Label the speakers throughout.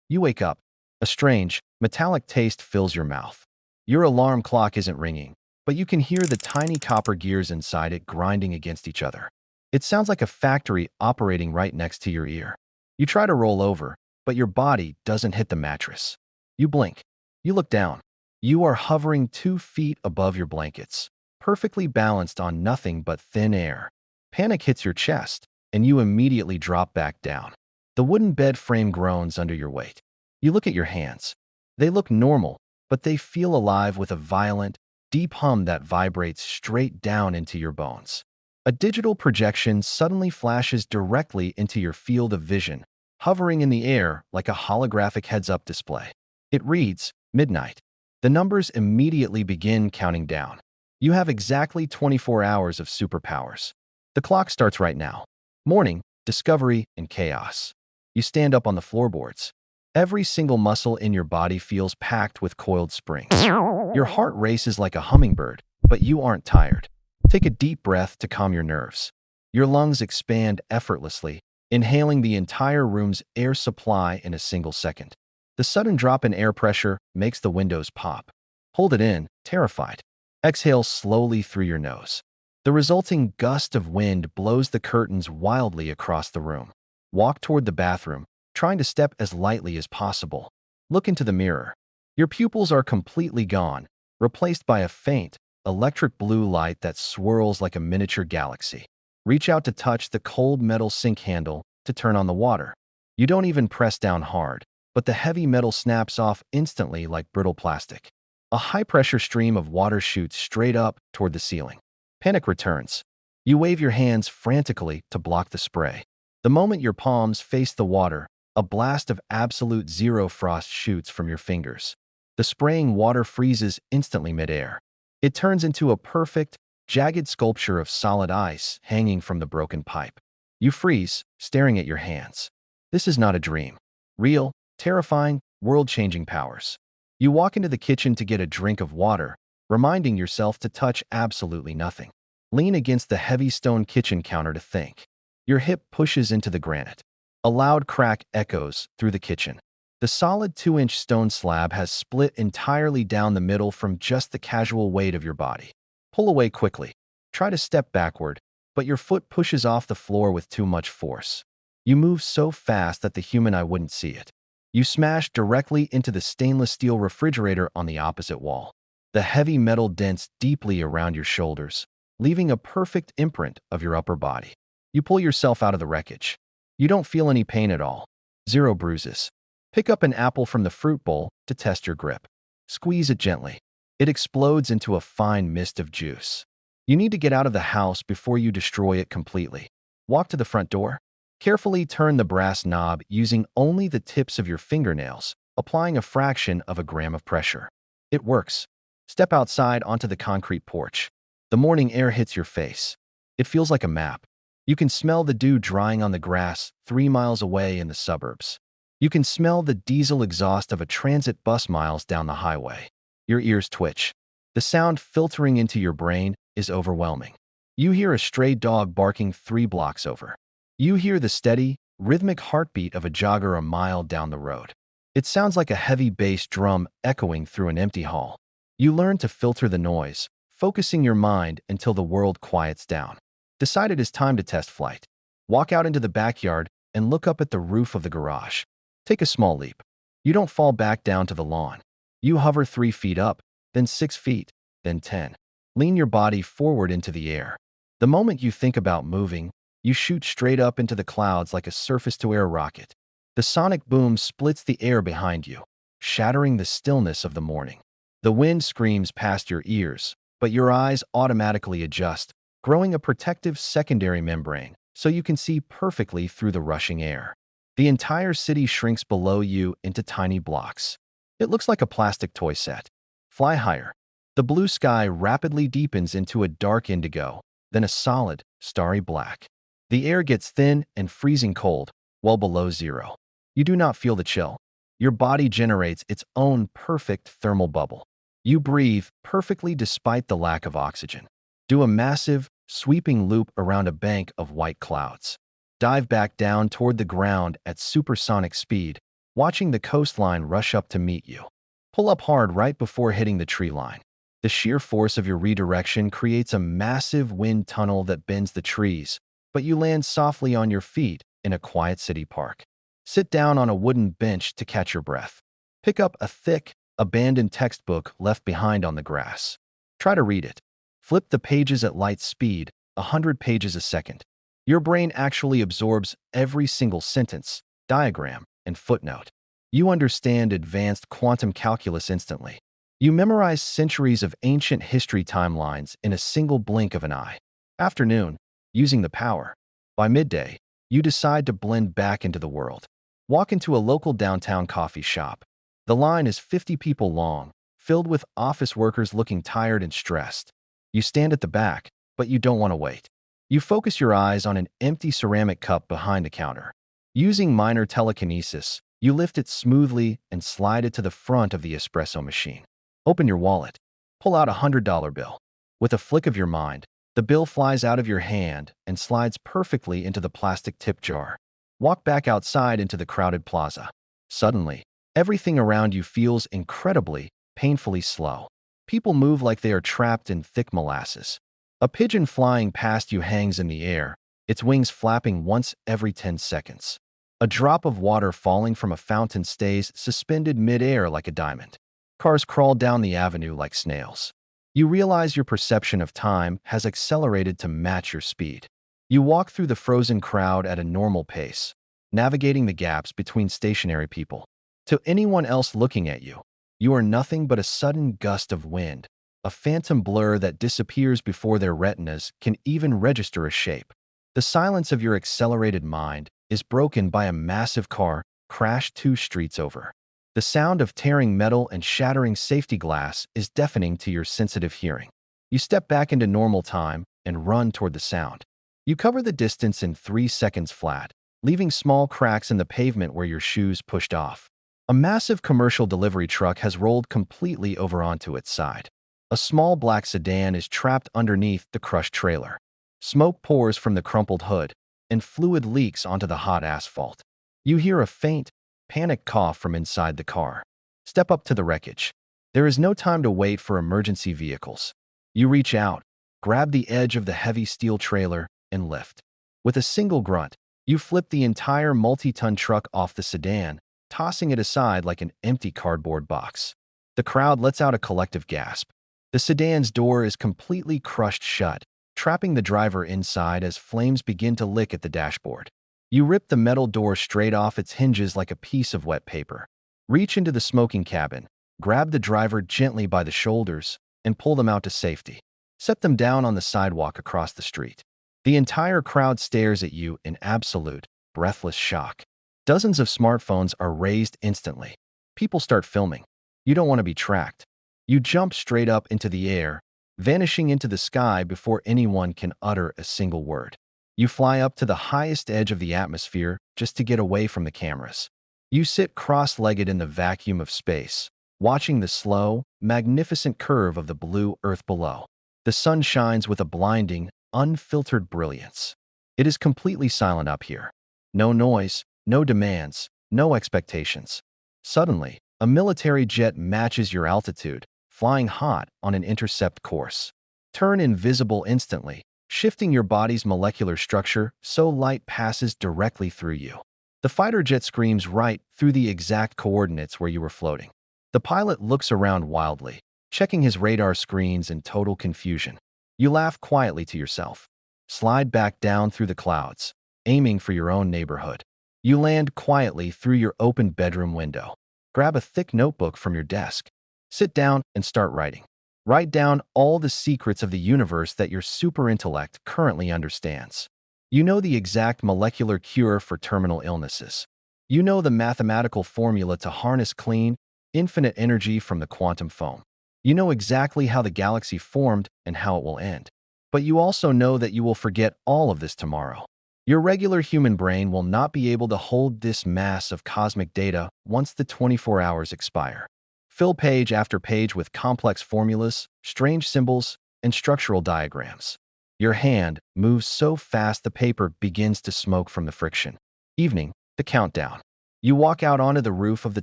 Speaker 1: You wake up. A strange, metallic taste fills your mouth. Your alarm clock isn't ringing, but you can hear the tiny copper gears inside it grinding against each other. It sounds like a factory operating right next to your ear. You try to roll over, but your body doesn't hit the mattress. You blink. You look down. You are hovering 2 feet above your blankets, perfectly balanced on nothing but thin air. Panic hits your chest, and you immediately drop back down. The wooden bed frame groans under your weight. You look at your hands. They look normal, but they feel alive with a violent, deep hum that vibrates straight down into your bones. A digital projection suddenly flashes directly into your field of vision, hovering in the air like a holographic heads-up display. It reads, midnight. The numbers immediately begin counting down. You have exactly 24 hours of superpowers. The clock starts right now. Morning, discovery, and chaos. You stand up on the floorboards. Every single muscle in your body feels packed with coiled springs. Your heart races like a hummingbird, but you aren't tired. Take a deep breath to calm your nerves. Your lungs expand effortlessly, inhaling the entire room's air supply in a single second. The sudden drop in air pressure makes the windows pop. Hold it in, terrified. Exhale slowly through your nose. The resulting gust of wind blows the curtains wildly across the room. Walk toward the bathroom, trying to step as lightly as possible. Look into the mirror. Your pupils are completely gone, replaced by a faint, electric blue light that swirls like a miniature galaxy. Reach out to touch the cold metal sink handle to turn on the water. You don't even press down hard, but the heavy metal snaps off instantly like brittle plastic. A high-pressure stream of water shoots straight up toward the ceiling. Panic returns. You wave your hands frantically to block the spray. The moment your palms face the water, a blast of absolute zero frost shoots from your fingers. The spraying water freezes instantly midair. It turns into a perfect, jagged sculpture of solid ice hanging from the broken pipe. You freeze, staring at your hands. This is not a dream. Real, terrifying, world-changing powers. You walk into the kitchen to get a drink of water, reminding yourself to touch absolutely nothing. Lean against the heavy stone kitchen counter to think. Your hip pushes into the granite. A loud crack echoes through the kitchen. The solid 2-inch stone slab has split entirely down the middle from just the casual weight of your body. Pull away quickly. Try to step backward, but your foot pushes off the floor with too much force. You move so fast that the human eye wouldn't see it. You smash directly into the stainless steel refrigerator on the opposite wall. The heavy metal dents deeply around your shoulders, leaving a perfect imprint of your upper body. You pull yourself out of the wreckage. You don't feel any pain at all. Zero bruises. Pick up an apple from the fruit bowl to test your grip. Squeeze it gently. It explodes into a fine mist of juice. You need to get out of the house before you destroy it completely. Walk to the front door. Carefully turn the brass knob using only the tips of your fingernails, applying a fraction of a gram of pressure. It works. Step outside onto the concrete porch. The morning air hits your face. It feels like a map. You can smell the dew drying on the grass 3 miles away in the suburbs. You can smell the diesel exhaust of a transit bus miles down the highway. Your ears twitch. The sound filtering into your brain is overwhelming. You hear a stray dog barking 3 blocks over. You hear the steady, rhythmic heartbeat of a jogger a mile down the road. It sounds like a heavy bass drum echoing through an empty hall. You learn to filter the noise, focusing your mind until the world quiets down. Decide it is time to test flight. Walk out into the backyard and look up at the roof of the garage. Take a small leap. You don't fall back down to the lawn. You hover 3 feet up, then 6 feet, then 10. Lean your body forward into the air. The moment you think about moving, you shoot straight up into the clouds like a surface-to-air rocket. The sonic boom splits the air behind you, shattering the stillness of the morning. The wind screams past your ears, but your eyes automatically adjust, growing a protective secondary membrane so you can see perfectly through the rushing air. The entire city shrinks below you into tiny blocks. It looks like a plastic toy set. Fly higher. The blue sky rapidly deepens into a dark indigo, then a solid, starry black. The air gets thin and freezing cold, well below zero. You do not feel the chill. Your body generates its own perfect thermal bubble. You breathe perfectly despite the lack of oxygen. Do a massive, sweeping loop around a bank of white clouds. Dive back down toward the ground at supersonic speed, watching the coastline rush up to meet you. Pull up hard right before hitting the tree line. The sheer force of your redirection creates a massive wind tunnel that bends the trees, but you land softly on your feet in a quiet city park. Sit down on a wooden bench to catch your breath. Pick up a thick, abandoned textbook left behind on the grass. Try to read it. Flip the pages at light speed, 100 pages a second. Your brain actually absorbs every single sentence, diagram, and footnote. You understand advanced quantum calculus instantly. You memorize centuries of ancient history timelines in a single blink of an eye. Afternoon, using the power. By midday, you decide to blend back into the world. Walk into a local downtown coffee shop. The line is 50 people long, filled with office workers looking tired and stressed. You stand at the back, but you don't want to wait. You focus your eyes on an empty ceramic cup behind the counter. Using minor telekinesis, you lift it smoothly and slide it to the front of the espresso machine. Open your wallet. Pull out a $100 bill. With a flick of your mind, the bill flies out of your hand and slides perfectly into the plastic tip jar. Walk back outside into the crowded plaza. Suddenly, everything around you feels incredibly, painfully slow. People move like they are trapped in thick molasses. A pigeon flying past you hangs in the air, its wings flapping once every 10 seconds. A drop of water falling from a fountain stays suspended mid-air like a diamond. Cars crawl down the avenue like snails. You realize your perception of time has accelerated to match your speed. You walk through the frozen crowd at a normal pace, navigating the gaps between stationary people. To anyone else looking at you, you are nothing but a sudden gust of wind, a phantom blur that disappears before their retinas can even register a shape. The silence of your accelerated mind is broken by a massive car crashed 2 streets over. The sound of tearing metal and shattering safety glass is deafening to your sensitive hearing. You step back into normal time and run toward the sound. You cover the distance in 3 seconds flat, leaving small cracks in the pavement where your shoes pushed off. A massive commercial delivery truck has rolled completely over onto its side. A small black sedan is trapped underneath the crushed trailer. Smoke pours from the crumpled hood, and fluid leaks onto the hot asphalt. You hear a faint, panicked cough from inside the car. Step up to the wreckage. There is no time to wait for emergency vehicles. You reach out, grab the edge of the heavy steel trailer, and lift. With a single grunt, you flip the entire multi-ton truck off the sedan, tossing it aside like an empty cardboard box. The crowd lets out a collective gasp. The sedan's door is completely crushed shut, trapping the driver inside as flames begin to lick at the dashboard. You rip the metal door straight off its hinges like a piece of wet paper. Reach into the smoking cabin, grab the driver gently by the shoulders, and pull them out to safety. Set them down on the sidewalk across the street. The entire crowd stares at you in absolute, breathless shock. Dozens of smartphones are raised instantly. People start filming. You don't want to be tracked. You jump straight up into the air, vanishing into the sky before anyone can utter a single word. You fly up to the highest edge of the atmosphere just to get away from the cameras. You sit cross-legged in the vacuum of space, watching the slow, magnificent curve of the blue earth below. The sun shines with a blinding, unfiltered brilliance. It is completely silent up here. No noise, no demands, no expectations. Suddenly, a military jet matches your altitude, flying hot on an intercept course. Turn invisible instantly, shifting your body's molecular structure so light passes directly through you. The fighter jet screams right through the exact coordinates where you were floating. The pilot looks around wildly, checking his radar screens in total confusion. You laugh quietly to yourself. Slide back down through the clouds, aiming for your own neighborhood. You land quietly through your open bedroom window. Grab a thick notebook from your desk. Sit down and start writing. Write down all the secrets of the universe that your super-intellect currently understands. You know the exact molecular cure for terminal illnesses. You know the mathematical formula to harness clean, infinite energy from the quantum foam. You know exactly how the galaxy formed and how it will end. But you also know that you will forget all of this tomorrow. Your regular human brain will not be able to hold this mass of cosmic data once the 24 hours expire. Fill page after page with complex formulas, strange symbols, and structural diagrams. Your hand moves so fast the paper begins to smoke from the friction. Evening, the countdown. You walk out onto the roof of the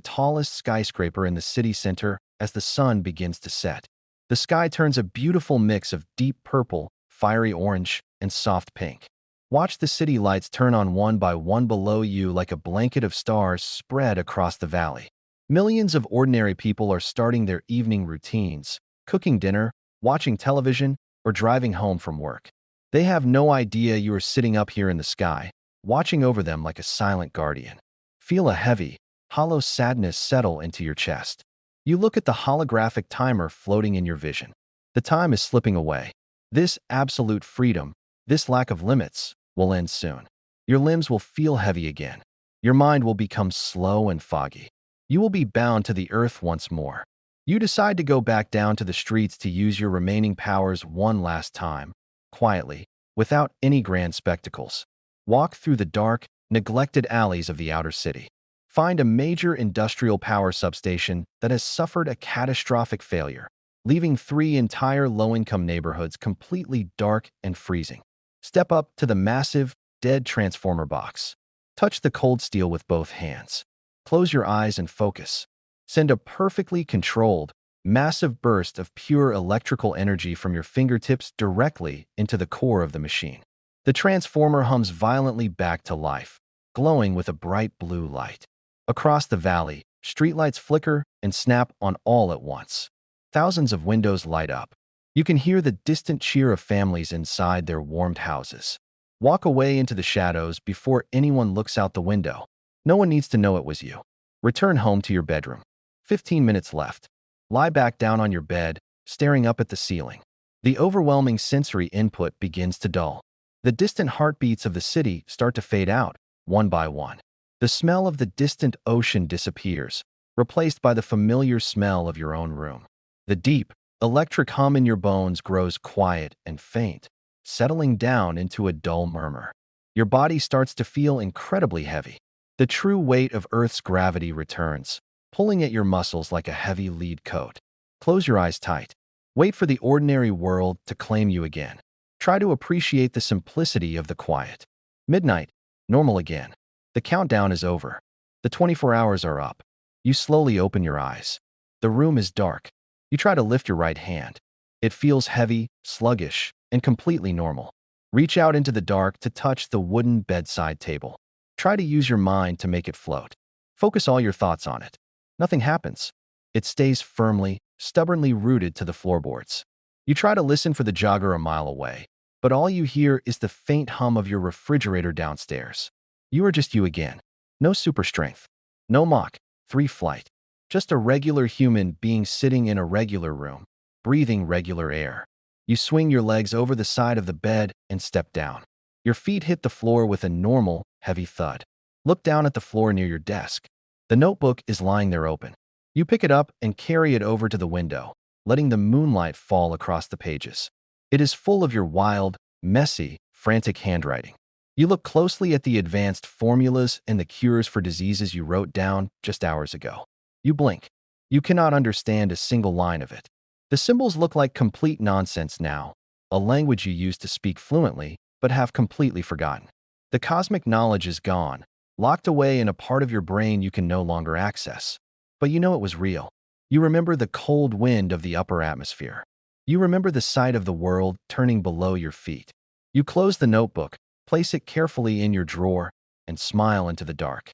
Speaker 1: tallest skyscraper in the city center as the sun begins to set. The sky turns a beautiful mix of deep purple, fiery orange, and soft pink. Watch the city lights turn on one by one below you like a blanket of stars spread across the valley. Millions of ordinary people are starting their evening routines, cooking dinner, watching television, or driving home from work. They have no idea you are sitting up here in the sky, watching over them like a silent guardian. Feel a heavy, hollow sadness settle into your chest. You look at the holographic timer floating in your vision. The time is slipping away. This absolute freedom, this lack of limits, will end soon. Your limbs will feel heavy again. Your mind will become slow and foggy. You will be bound to the earth once more. You decide to go back down to the streets to use your remaining powers one last time, quietly, without any grand spectacles. Walk through the dark, neglected alleys of the outer city. Find a major industrial power substation that has suffered a catastrophic failure, leaving 3 entire low-income neighborhoods completely dark and freezing. Step up to the massive, dead transformer box. Touch the cold steel with both hands. Close your eyes and focus. Send a perfectly controlled, massive burst of pure electrical energy from your fingertips directly into the core of the machine. The transformer hums violently back to life, glowing with a bright blue light. Across the valley, streetlights flicker and snap on all at once. Thousands of windows light up. You can hear the distant cheer of families inside their warmed houses. Walk away into the shadows before anyone looks out the window. No one needs to know it was you. Return home to your bedroom. 15 minutes left. Lie back down on your bed, staring up at the ceiling. The overwhelming sensory input begins to dull. The distant heartbeats of the city start to fade out, one by one. The smell of the distant ocean disappears, replaced by the familiar smell of your own room. The deep, electric hum in your bones grows quiet and faint, settling down into a dull murmur. Your body starts to feel incredibly heavy. The true weight of Earth's gravity returns, pulling at your muscles like a heavy lead coat. Close your eyes tight. Wait for the ordinary world to claim you again. Try to appreciate the simplicity of the quiet. Midnight, normal again. The countdown is over. The 24 hours are up. You slowly open your eyes. The room is dark. You try to lift your right hand. It feels heavy, sluggish, and completely normal. Reach out into the dark to touch the wooden bedside table. Try to use your mind to make it float. Focus all your thoughts on it. Nothing happens. It stays firmly, stubbornly rooted to the floorboards. You try to listen for the jogger a mile away, but all you hear is the faint hum of your refrigerator downstairs. You are just you again. No super strength. No Mach 3 flight. Just a regular human being sitting in a regular room, breathing regular air. You swing your legs over the side of the bed and step down. Your feet hit the floor with a normal, heavy thud. Look down at the floor near your desk. The notebook is lying there open. You pick it up and carry it over to the window, letting the moonlight fall across the pages. It is full of your wild, messy, frantic handwriting. You look closely at the advanced formulas and the cures for diseases you wrote down just hours ago. You blink. You cannot understand a single line of it. The symbols look like complete nonsense now, a language you used to speak fluently but have completely forgotten. The cosmic knowledge is gone, locked away in a part of your brain you can no longer access. But you know it was real. You remember the cold wind of the upper atmosphere. You remember the sight of the world turning below your feet. You close the notebook, place it carefully in your drawer, and smile into the dark.